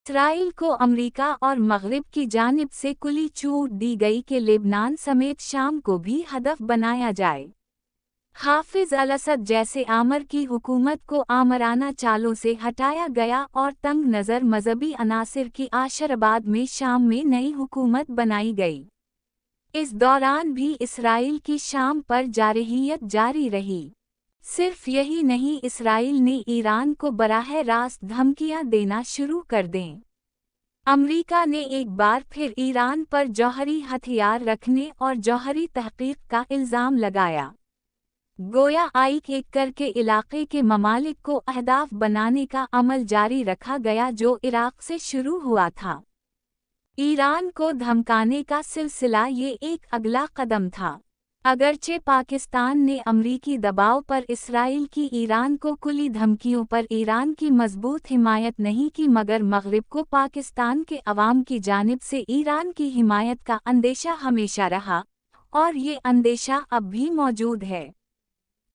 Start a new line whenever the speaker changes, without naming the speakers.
اسرائیل کو امریکہ اور مغرب کی جانب سے کلی چھوٹ دی گئی کہ لبنان سمیت شام کو بھی ہدف بنایا جائے۔ حافظ الاسد جیسے آمر کی حکومت کو آمرانہ چالوں سے ہٹایا گیا اور تنگ نظر مذہبی عناصر کی آشرباد میں شام میں نئی حکومت بنائی گئی۔ اس دوران بھی اسرائیل کی شام پر جارحیت جاری رہی۔ صرف یہی نہیں، اسرائیل نے ایران کو براہ راست دھمکیاں دینا شروع کر دیں۔ امریکہ نے ایک بار پھر ایران پر جوہری ہتھیار رکھنے اور جوہری تحقیق کا الزام لگایا۔ گویا ایک ایک کر کے علاقے کے ممالک کو اہداف بنانے کا عمل جاری رکھا گیا جو عراق سے شروع ہوا تھا۔ ایران کو دھمکانے کا سلسلہ یہ ایک اگلا قدم تھا۔ اگرچہ پاکستان نے امریکی دباؤ پر اسرائیل کی ایران کو کلی دھمکیوں پر ایران کی مضبوط حمایت نہیں کی، مگر مغرب کو پاکستان کے عوام کی جانب سے ایران کی حمایت کا اندیشہ ہمیشہ رہا، اور یہ اندیشہ اب بھی موجود ہے۔